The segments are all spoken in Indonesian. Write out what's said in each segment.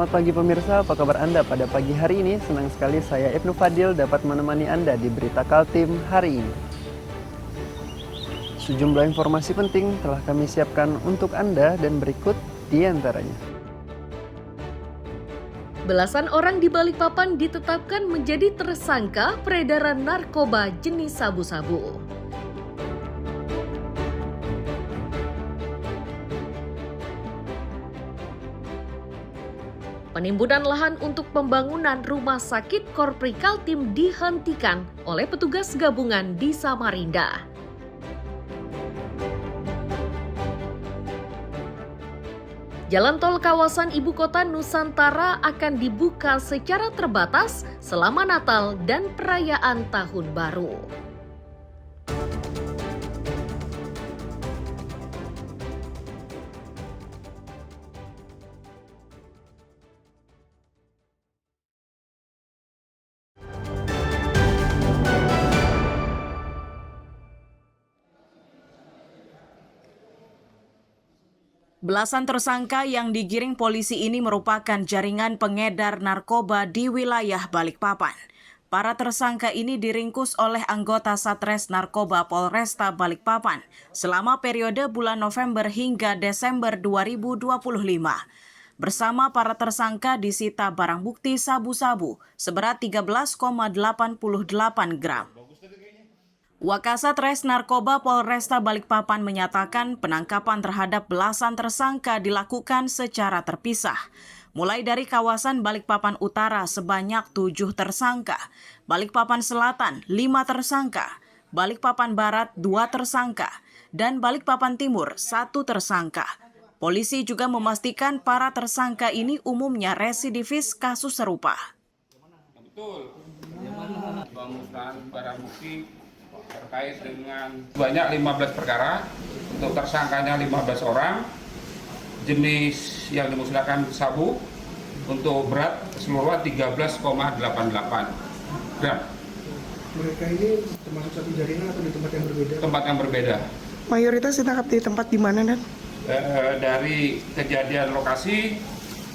Selamat pagi pemirsa, apa kabar Anda pada pagi hari ini? Senang sekali saya Ibnu Fadil dapat menemani Anda di Berita Kaltim hari ini. Sejumlah informasi penting telah kami siapkan untuk Anda dan berikut di antaranya. Belasan orang di Balikpapan ditetapkan menjadi tersangka peredaran narkoba jenis sabu-sabu. Penimbunan lahan untuk pembangunan rumah sakit Korpri Kaltim dihentikan oleh petugas gabungan di Samarinda. Jalan tol kawasan ibu kota Nusantara akan dibuka secara terbatas selama Natal dan perayaan Tahun Baru. Belasan tersangka yang digiring polisi ini merupakan jaringan pengedar narkoba di wilayah Balikpapan. Para tersangka ini diringkus oleh anggota Satres Narkoba Polresta Balikpapan selama periode bulan November hingga Desember 2025. Bersama para tersangka disita barang bukti sabu-sabu seberat 13,88 gram. Wakasat Narkoba Polresta Balikpapan menyatakan penangkapan terhadap belasan tersangka dilakukan secara terpisah. Mulai dari kawasan Balikpapan Utara sebanyak 7 tersangka, Balikpapan Selatan 5 tersangka, Balikpapan Barat 2 tersangka, dan Balikpapan Timur 1 tersangka. Polisi juga memastikan para tersangka ini umumnya residivis kasus serupa. Betul, pemusnahan barang bukti terkait dengan banyak 15 perkara, untuk tersangkanya 15 orang, jenis yang dimusnahkan sabu, untuk berat keseluruhan 13,88 gram. Mereka ini termasuk satu jaringan atau di tempat yang berbeda? Tempat yang berbeda. Mayoritas ditangkap di tempat di mana, Dan? Dari kejadian lokasi,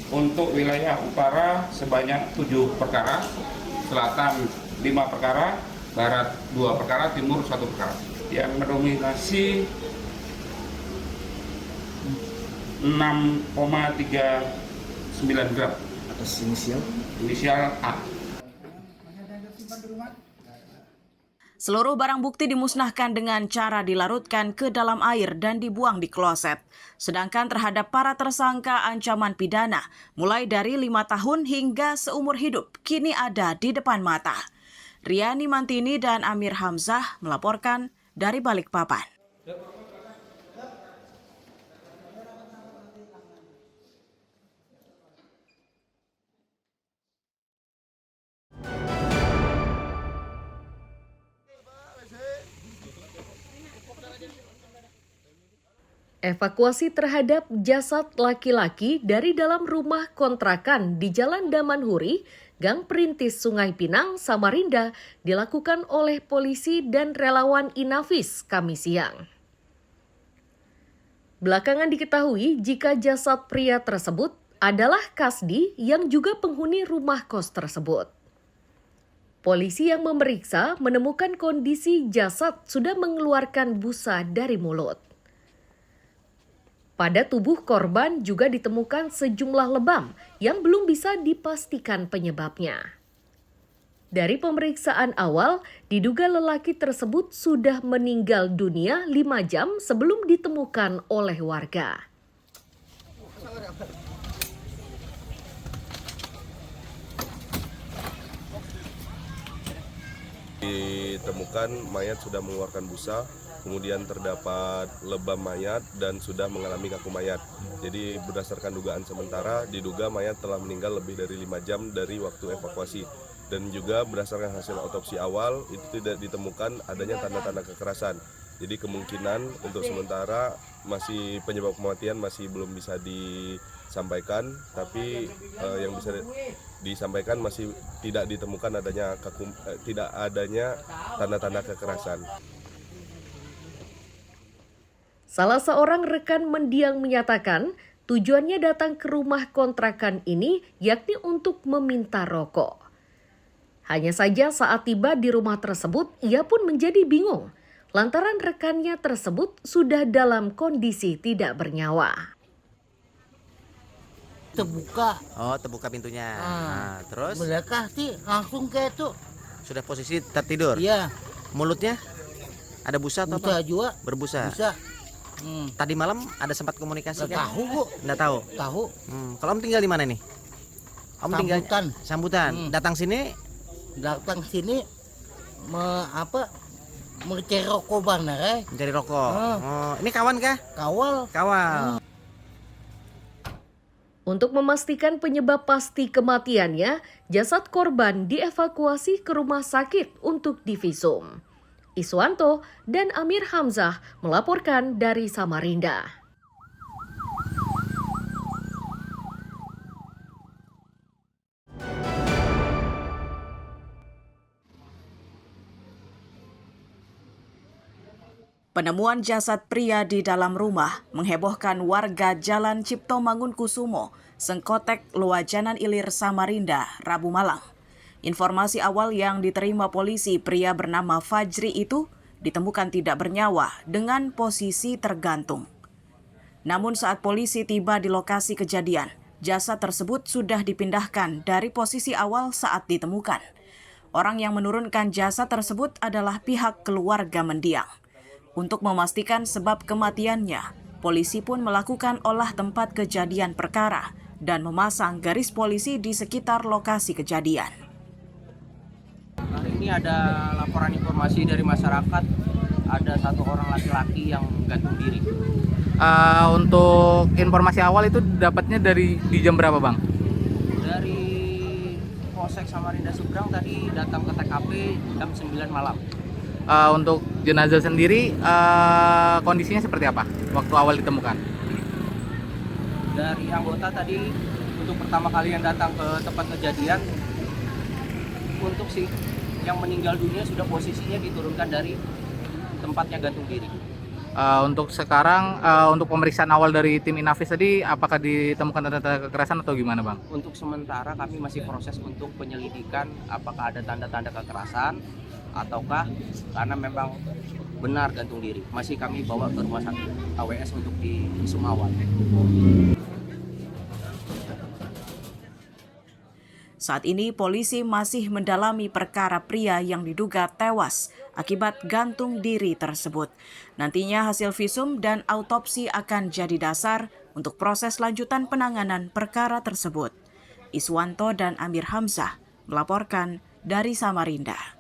untuk wilayah utara sebanyak 7 perkara, selatan 5 perkara, barat 2 perkara, timur 1 perkara. Yang mendominasi 6,39 gram. Atas inisial? Inisial A. Seluruh barang bukti dimusnahkan dengan cara dilarutkan ke dalam air dan dibuang di kloset. Sedangkan terhadap para tersangka ancaman pidana mulai dari 5 tahun hingga seumur hidup kini ada di depan mata. Riani Mantini dan Amir Hamzah melaporkan dari Balikpapan. Evakuasi terhadap jasad laki-laki dari dalam rumah kontrakan di Jalan Damanhuri, Gang Perintis Sungai Pinang, Samarinda dilakukan oleh polisi dan relawan Inavis Kamis siang. Belakangan diketahui jika jasad pria tersebut adalah Kasdi yang juga penghuni rumah kos tersebut. Polisi yang memeriksa menemukan kondisi jasad sudah mengeluarkan busa dari mulut. Pada tubuh korban juga ditemukan sejumlah lebam yang belum bisa dipastikan penyebabnya. Dari pemeriksaan awal, diduga lelaki tersebut sudah meninggal dunia 5 jam sebelum ditemukan oleh warga. Ditemukan mayat sudah mengeluarkan busa, kemudian terdapat lebam mayat dan sudah mengalami kaku mayat. Jadi berdasarkan dugaan sementara, diduga mayat telah meninggal lebih dari 5 jam dari waktu evakuasi. Dan juga berdasarkan hasil otopsi awal, itu tidak ditemukan adanya tanda-tanda kekerasan. Jadi kemungkinan untuk sementara masih penyebab kematian masih belum bisa disampaikan, tapi yang bisa disampaikan masih tidak ditemukan tidak adanya tanda-tanda kekerasan. Salah seorang rekan mendiang menyatakan Tujuannya datang ke rumah kontrakan ini yakni untuk meminta rokok. Hanya saja saat tiba di rumah tersebut, ia pun menjadi bingung lantaran rekannya tersebut sudah dalam kondisi tidak bernyawa. Terbuka. Oh, terbuka pintunya. Nah, terus Mereka sih langsung kayak itu. sudah posisi tertidur. Iya, Mulutnya ada busa atau bisa apa? juga. Berbusa. Bisa. Tadi malam ada sempat komunikasi Nggak kan? tahu kok. Nggak tahu. Tahu. Kalau Om tinggal di mana nih? Om tinggal Sambutan. Sambutan. Datang sini Datang sini mencari rokok benar mencari rokok. Ah. Oh, ini kawan kah? Kawal. Kawal. Untuk memastikan penyebab pasti kematiannya, jasad korban dievakuasi ke rumah sakit untuk divisum. Iswanto dan Amir Hamzah melaporkan dari Samarinda. Penemuan jasad pria di dalam rumah menghebohkan warga Jalan Cipto Mangunkusumo, Sengkotek, Luajanan Ilir, Samarinda, Rabu malam. Informasi awal yang diterima polisi, pria bernama Fajri itu ditemukan tidak bernyawa dengan posisi tergantung. Namun saat polisi tiba di lokasi kejadian, jasad tersebut sudah dipindahkan dari posisi awal saat ditemukan. Orang yang menurunkan jasad tersebut adalah pihak keluarga mendiang. Untuk memastikan sebab kematiannya, polisi pun melakukan olah tempat kejadian perkara dan memasang garis polisi di sekitar lokasi kejadian. Hari ini ada laporan informasi dari masyarakat, ada satu orang laki-laki yang gantung diri. Untuk informasi awal itu dapatnya di jam berapa, Bang? Dari Polsek Samarinda Seberang tadi datang ke TKP jam 9 malam. Untuk jenazah sendiri kondisinya seperti apa waktu awal ditemukan? Dari anggota tadi untuk pertama kali yang datang ke tempat kejadian, untuk si yang meninggal dunia sudah posisinya diturunkan dari tempatnya gantung diri. Untuk sekarang, untuk pemeriksaan awal dari tim Inavis tadi, apakah ditemukan tanda-tanda kekerasan atau gimana, Bang? Untuk sementara kami masih proses untuk penyelidikan apakah ada tanda-tanda kekerasan ataukah karena memang benar gantung diri. Masih kami bawa ke rumah sakit AWS untuk divisum awal. Saat ini polisi masih mendalami perkara pria yang diduga tewas akibat gantung diri tersebut. Nantinya hasil visum dan autopsi akan jadi dasar untuk proses lanjutan penanganan perkara tersebut. Iswanto dan Amir Hamzah melaporkan dari Samarinda.